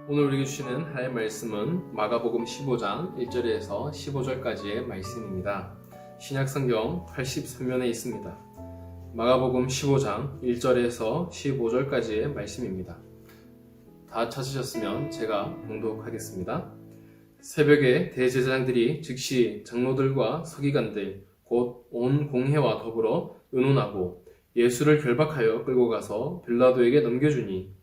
오늘 우리에게 주시는 하나님의 말씀은 마가복음 15장 1절에서 15절까지의 말씀입니다. 신약성경 83면에 있습니다. 마가복음 15장 1절에서 15절까지의 말씀입니다. 다 찾으셨으면 제가 봉독하겠습니다. 새벽에 대제사장들이 즉시 장로들과 서기관들 곧 온 공회와 더불어 의논하고 예수를 결박하여 끌고 가서 빌라도에게 넘겨주니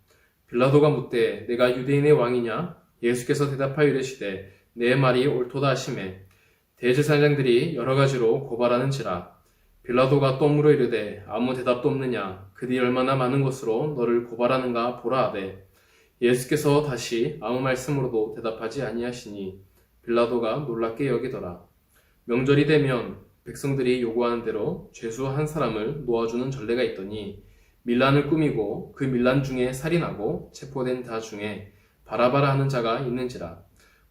빌라도가 묻되 내가 유대인의 왕이냐? 예수께서 대답하여 이르시되 내 말이 옳도다 하시매 대제사장들이 여러 가지로 고발하는지라. 빌라도가 또 물어 이르되 아무 대답도 없느냐? 그들이 얼마나 많은 것으로 너를 고발하는가 보라 하되 예수께서 다시 아무 말씀으로도 대답하지 아니하시니 빌라도가 놀랍게 여기더라. 명절이 되면 백성들이 요구하는 대로 죄수 한 사람을 놓아주는 전례가 있더니 밀란을 꾸미고 그 밀란 중에 살인하고 체포된 자 중에 바라바라 하는 자가 있는지라.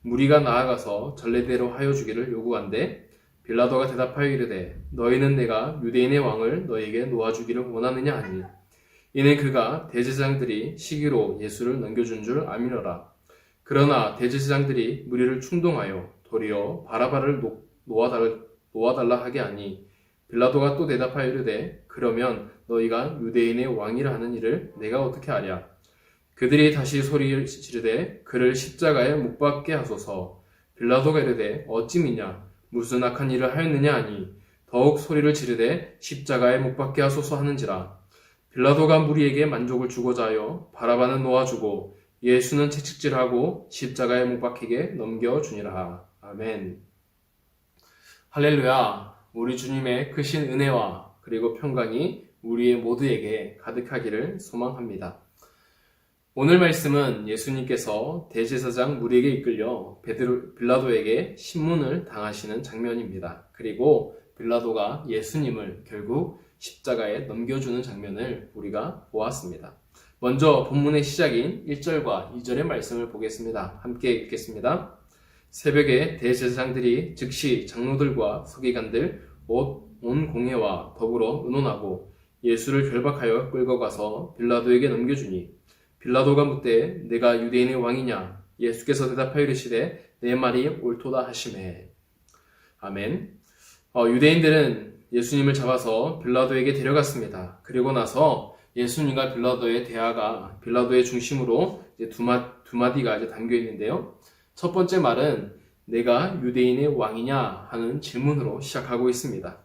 무리가 나아가서 전례대로 하여 주기를 요구한데 빌라도가 대답하여 이르되 너희는 내가 유대인의 왕을 너희에게 놓아주기를 원하느냐 하니 이는 그가 대제사장들이 시기로 예수를 넘겨준 줄 아미노라. 그러나 대제사장들이 무리를 충동하여 도리어 바라바를 놓아달라 하게 하니 빌라도가 또 대답하여 이르되 그러면 너희가 유대인의 왕이라 하는 일을 내가 어떻게 하랴. 그들이 다시 소리를 지르되 그를 십자가에 못 박게 하소서. 빌라도가 이르되 어찌 미냐 무슨 악한 일을 하였느냐 하니 더욱 소리를 지르되 십자가에 못 박게 하소서 하는지라. 빌라도가 무리에게 만족을 주고자 하여 바라바는 놓아주고 예수는 채찍질하고 십자가에 못 박히게 넘겨주니라. 아멘. 할렐루야. 우리 주님의 크신 은혜와 그리고 평강이 우리의 모두에게 가득하기를 소망합니다. 오늘 말씀은 예수님께서 대제사장 무리에게 이끌려 빌라도에게 신문을 당하시는 장면입니다. 그리고 빌라도가 예수님을 결국 십자가에 넘겨주는 장면을 우리가 보았습니다. 먼저 본문의 시작인 1절과 2절의 말씀을 보겠습니다. 함께 읽겠습니다. 새벽에 대제사장들이 즉시 장로들과 서기관들 온 공회와 더불어 의논하고 예수를 결박하여 끌고 가서 빌라도에게 넘겨주니 빌라도가 묻되 내가 유대인의 왕이냐? 예수께서 대답하여 이르시되 내 말이 옳도다 하시매. 아멘. 유대인들은 예수님을 잡아서 빌라도에게 데려갔습니다. 그리고 나서 예수님과 빌라도의 대화가 빌라도의 중심으로 이제 두 마디가 담겨 있는데요. 첫 번째 말은 내가 유대인의 왕이냐 하는 질문으로 시작하고 있습니다.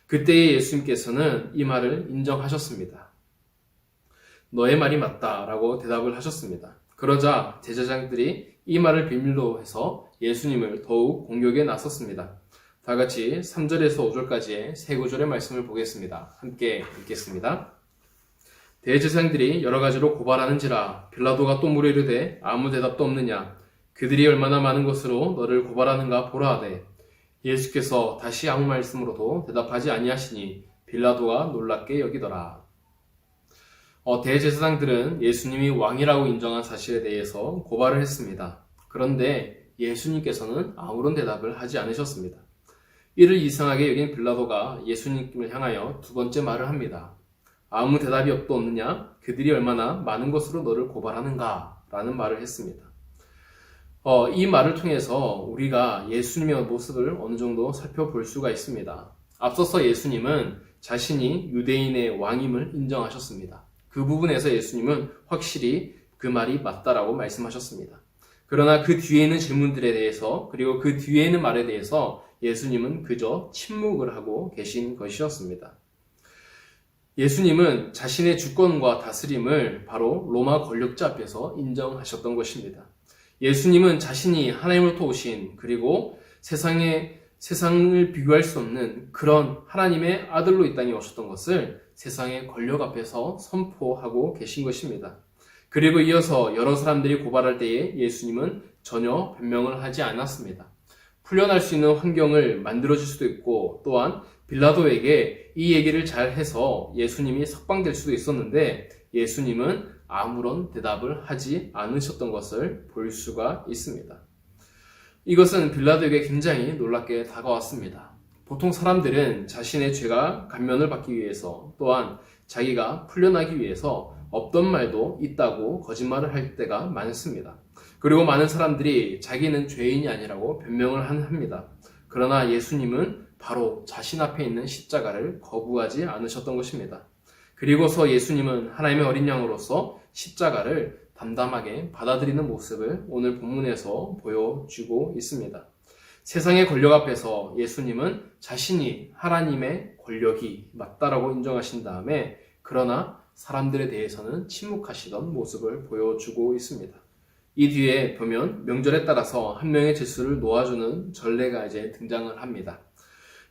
그때의 예수님께서는 이 말을 인정하셨습니다. 너의 말이 맞다 라고 대답을 하셨습니다. 그러자 제사장들이 이 말을 비밀로 해서 예수님을 더욱 공격에 나섰습니다. 다 같이 3절에서 5절까지의 세 구절의 말씀을 보겠습니다. 함께 읽겠습니다. 대제사장들이 여러 가지로 고발하는지라. 빌라도가 또 물어 이르되 아무 대답도 없느냐? 그들이 얼마나 많은 것으로 너를 고발하는가 보라 하되 예수께서 다시 아무 말씀으로도 대답하지 아니하시니 빌라도가 놀랍게 여기더라. 대제사장들은 예수님이 왕이라고 인정한 사실에 대해서 고발을 했습니다. 그런데 예수님께서는 아무런 대답을 하지 않으셨습니다. 이를 이상하게 여긴 빌라도가 예수님을 향하여 두 번째 말을 합니다. 아무 대답이 없느냐? 그들이 얼마나 많은 것으로 너를 고발하는가? 라는 말을 했습니다. 이 말을 통해서 우리가 예수님의 모습을 어느 정도 살펴볼 수가 있습니다. 앞서서 예수님은 자신이 유대인의 왕임을 인정하셨습니다. 그 부분에서 예수님은 확실히 그 말이 맞다라고 말씀하셨습니다. 그러나 그 뒤에 있는 질문들에 대해서 그리고 그 뒤에 있는 말에 대해서 예수님은 그저 침묵을 하고 계신 것이었습니다. 예수님은 자신의 주권과 다스림을 바로 로마 권력자 앞에서 인정하셨던 것입니다. 예수님은 자신이 하나님으로부터 오신 그리고 세상을 비교할 수 없는 그런 하나님의 아들로 이 땅에 오셨던 것을 세상의 권력 앞에서 선포하고 계신 것입니다. 그리고 이어서 여러 사람들이 고발할 때에 예수님은 전혀 변명을 하지 않았습니다. 풀려날 수 있는 환경을 만들어줄 수도 있고 또한 빌라도에게 이 얘기를 잘 해서 예수님이 석방될 수도 있었는데 예수님은 아무런 대답을 하지 않으셨던 것을 볼 수가 있습니다. 이것은 빌라도에게 굉장히 놀랍게 다가왔습니다. 보통 사람들은 자신의 죄가 감면을 받기 위해서 또한 자기가 풀려나기 위해서 없던 말도 있다고 거짓말을 할 때가 많습니다. 그리고 많은 사람들이 자기는 죄인이 아니라고 변명을 합니다. 그러나 예수님은 바로 자신 앞에 있는 십자가를 거부하지 않으셨던 것입니다. 그리고서 예수님은 하나님의 어린 양으로서 십자가를 담담하게 받아들이는 모습을 오늘 본문에서 보여주고 있습니다. 세상의 권력 앞에서 예수님은 자신이 하나님의 권력이 맞다라고 인정하신 다음에 그러나 사람들에 대해서는 침묵하시던 모습을 보여주고 있습니다. 이 뒤에 보면 명절에 따라서 한 명의 죄수를 놓아주는 전례가 이제 등장을 합니다.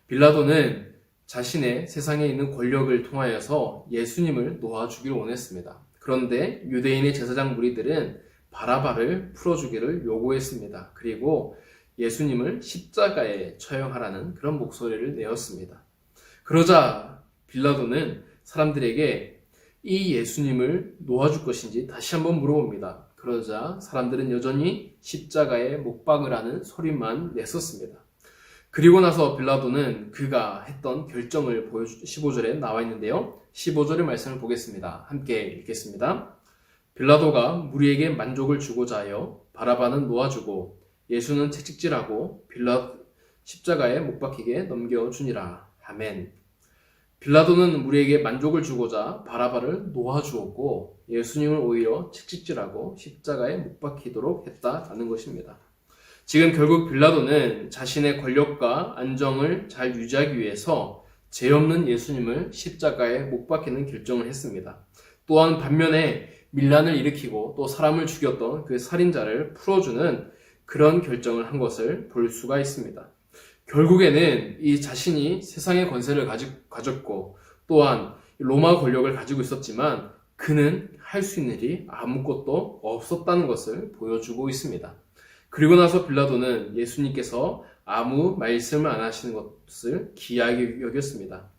빌라도는 자신의 세상에 있는 권력을 통하여서 예수님을 놓아주기를 원했습니다. 그런데 유대인의 제사장 무리들은 바라바를 풀어주기를 요구했습니다. 그리고 예수님을 십자가에 처형하라는 그런 목소리를 내었습니다. 그러자 빌라도는 사람들에게 이 예수님을 놓아줄 것인지 다시 한번 물어봅니다. 그러자 사람들은 여전히 십자가에 못 박으라는 소리만 냈었습니다. 그리고 나서 빌라도는 그가 했던 결정을 15절에 나와 있는데요. 15절의 말씀을 보겠습니다. 함께 읽겠습니다. 빌라도가 무리에게 만족을 주고자 하여 바라바는 놓아주고 예수는 채찍질하고 십자가에 못 박히게 넘겨주니라. 아멘. 빌라도는 무리에게 만족을 주고자 바라바를 놓아주었고 예수님을 오히려 채찍질하고 십자가에 못 박히도록 했다라는 것입니다. 지금 결국 빌라도는 자신의 권력과 안정을 잘 유지하기 위해서 죄 없는 예수님을 십자가에 못 박히는 결정을 했습니다. 또한 반면에 밀란을 일으키고 또 사람을 죽였던 그 살인자를 풀어주는 그런 결정을 한 것을 볼 수가 있습니다. 결국에는 이 자신이 세상의 권세를 가졌고 또한 로마 권력을 가지고 있었지만 그는 할 수 있는 일이 아무것도 없었다는 것을 보여주고 있습니다. 그리고 나서 빌라도는 예수님께서 아무 말씀을 안 하시는 것을 기이하게 여겼습니다.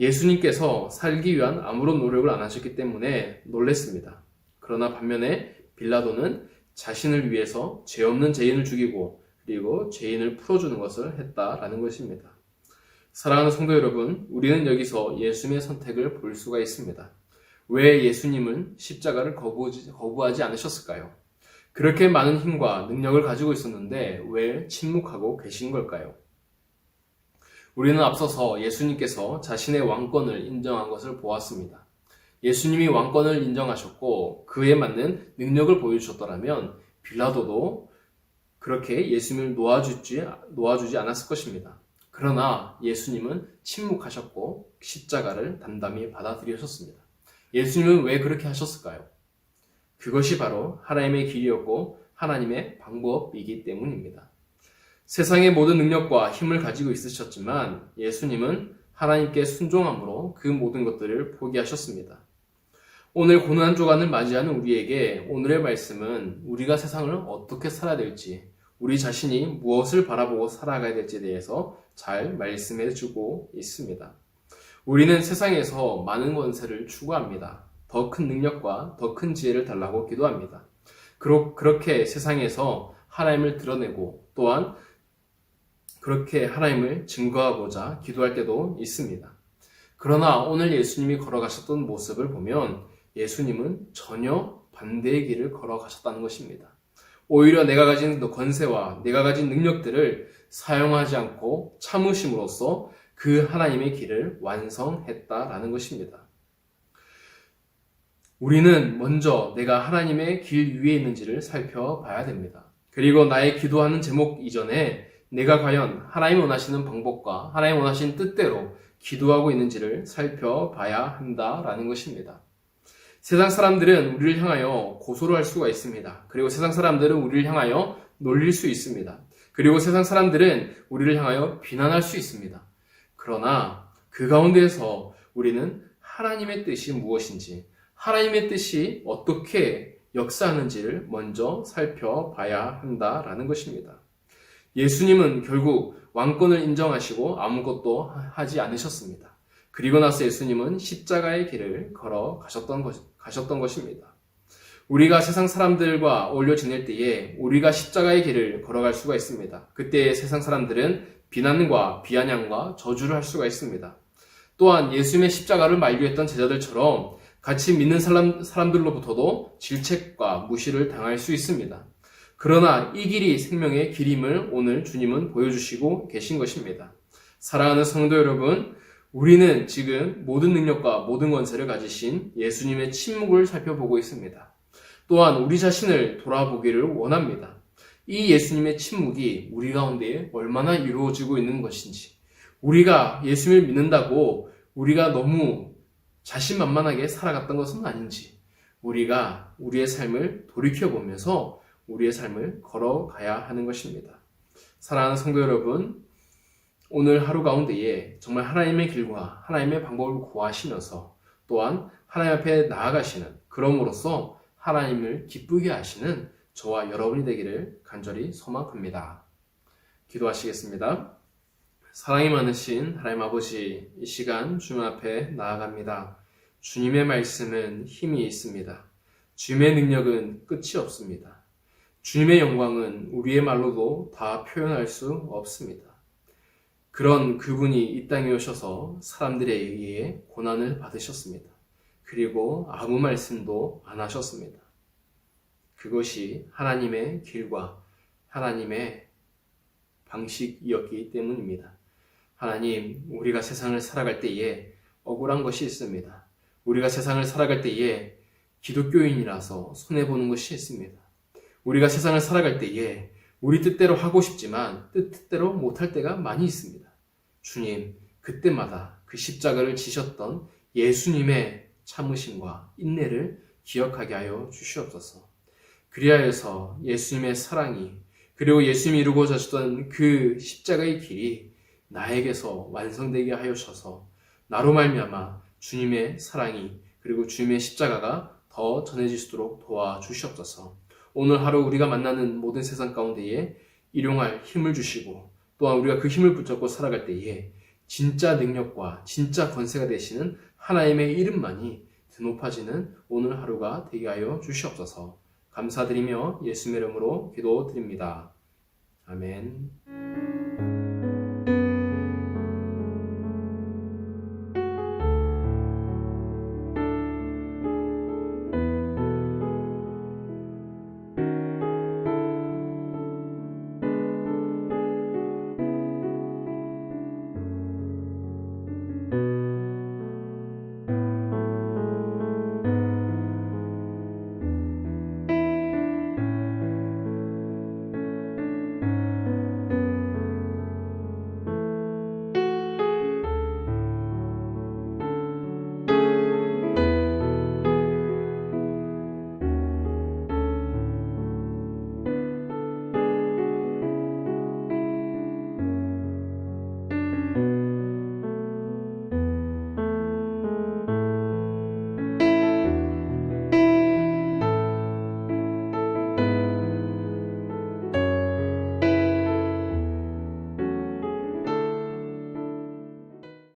예수님께서 살기 위한 아무런 노력을 안 하셨기 때문에 놀랬습니다. 그러나 반면에 빌라도는 자신을 위해서 죄 없는 죄인을 죽이고 그리고 죄인을 풀어주는 것을 했다라는 것입니다. 사랑하는 성도 여러분, 우리는 여기서 예수님의 선택을 볼 수가 있습니다. 왜 예수님은 십자가를 거부하지 않으셨을까요? 그렇게 많은 힘과 능력을 가지고 있었는데 왜 침묵하고 계신 걸까요? 우리는 앞서서 예수님께서 자신의 왕권을 인정한 것을 보았습니다. 예수님이 왕권을 인정하셨고 그에 맞는 능력을 보여주셨더라면 빌라도도 그렇게 예수님을 놓아주지 않았을 것입니다. 그러나 예수님은 침묵하셨고 십자가를 담담히 받아들이셨습니다. 예수님은 왜 그렇게 하셨을까요? 그것이 바로 하나님의 길이었고 하나님의 방법이기 때문입니다. 세상의 모든 능력과 힘을 가지고 있으셨지만 예수님은 하나님께 순종함으로 그 모든 것들을 포기하셨습니다. 오늘 고난 주간을 맞이하는 우리에게 오늘의 말씀은 우리가 세상을 어떻게 살아야 될지, 우리 자신이 무엇을 바라보고 살아가야 될지에 대해서 잘 말씀해 주고 있습니다. 우리는 세상에서 많은 권세를 추구합니다. 더 큰 능력과 더 큰 지혜를 달라고 기도합니다. 그렇게 세상에서 하나님을 드러내고 또한 그렇게 하나님을 증거하고자 기도할 때도 있습니다. 그러나 오늘 예수님이 걸어가셨던 모습을 보면 예수님은 전혀 반대의 길을 걸어가셨다는 것입니다. 오히려 내가 가진 권세와 내가 가진 능력들을 사용하지 않고 참으심으로써 그 하나님의 길을 완성했다라는 것입니다. 우리는 먼저 내가 하나님의 길 위에 있는지를 살펴봐야 됩니다. 그리고 나의 기도하는 제목 이전에 내가 과연 하나님 원하시는 방법과 하나님 원하시는 뜻대로 기도하고 있는지를 살펴봐야 한다라는 것입니다. 세상 사람들은 우리를 향하여 고소를 할 수가 있습니다. 그리고 세상 사람들은 우리를 향하여 놀릴 수 있습니다. 그리고 세상 사람들은 우리를 향하여 비난할 수 있습니다. 그러나 그 가운데에서 우리는 하나님의 뜻이 무엇인지, 하나님의 뜻이 어떻게 역사하는지를 먼저 살펴봐야 한다라는 것입니다. 예수님은 결국 왕권을 인정하시고 아무것도 하지 않으셨습니다. 그리고 나서 예수님은 십자가의 길을 걸어 가셨던 것입니다. 우리가 세상 사람들과 어울려 지낼 때에 우리가 십자가의 길을 걸어갈 수가 있습니다. 그때 세상 사람들은 비난과 비아냥과 저주를 할 수가 있습니다. 또한 예수님의 십자가를 만류했던 제자들처럼 같이 믿는 사람들로부터도 질책과 무시를 당할 수 있습니다. 그러나 이 길이 생명의 길임을 오늘 주님은 보여주시고 계신 것입니다. 사랑하는 성도 여러분, 우리는 지금 모든 능력과 모든 권세를 가지신 예수님의 침묵을 살펴보고 있습니다. 또한 우리 자신을 돌아보기를 원합니다. 이 예수님의 침묵이 우리 가운데 얼마나 이루어지고 있는 것인지, 우리가 예수님을 믿는다고 우리가 너무 자신만만하게 살아갔던 것은 아닌지, 우리가 우리의 삶을 돌이켜보면서 우리의 삶을 걸어가야 하는 것입니다. 사랑하는 성도 여러분, 오늘 하루 가운데에 정말 하나님의 길과 하나님의 방법을 구하시면서 또한 하나님 앞에 나아가시는, 그럼으로써 하나님을 기쁘게 하시는 저와 여러분이 되기를 간절히 소망합니다. 기도하시겠습니다. 사랑이 많으신 하나님 아버지, 이 시간 주님 앞에 나아갑니다. 주님의 말씀은 힘이 있습니다. 주님의 능력은 끝이 없습니다. 주님의 영광은 우리의 말로도 다 표현할 수 없습니다. 그런 그분이 이 땅에 오셔서 사람들에 의해 고난을 받으셨습니다. 그리고 아무 말씀도 안 하셨습니다. 그것이 하나님의 길과 하나님의 방식이었기 때문입니다. 하나님, 우리가 세상을 살아갈 때에 억울한 것이 있습니다. 우리가 세상을 살아갈 때에 기독교인이라서 손해보는 것이 있습니다. 우리가 세상을 살아갈 때에 우리 뜻대로 하고 싶지만 뜻대로 못할 때가 많이 있습니다. 주님, 그때마다 그 십자가를 지셨던 예수님의 참으심과 인내를 기억하게 하여 주시옵소서. 그리하여서 예수님의 사랑이, 그리고 예수님이 이루고자 하셨던 그 십자가의 길이 나에게서 완성되게 하여 주셔서 나로 말미암아 주님의 사랑이, 그리고 주님의 십자가가 더 전해지도록 도와주시옵소서. 오늘 하루 우리가 만나는 모든 세상 가운데에 일용할 힘을 주시고, 또한 우리가 그 힘을 붙잡고 살아갈 때에 진짜 능력과 진짜 권세가 되시는 하나님의 이름만이 드높아지는 오늘 하루가 되게 하여 주시옵소서. 감사드리며 예수님의 이름으로 기도드립니다. 아멘.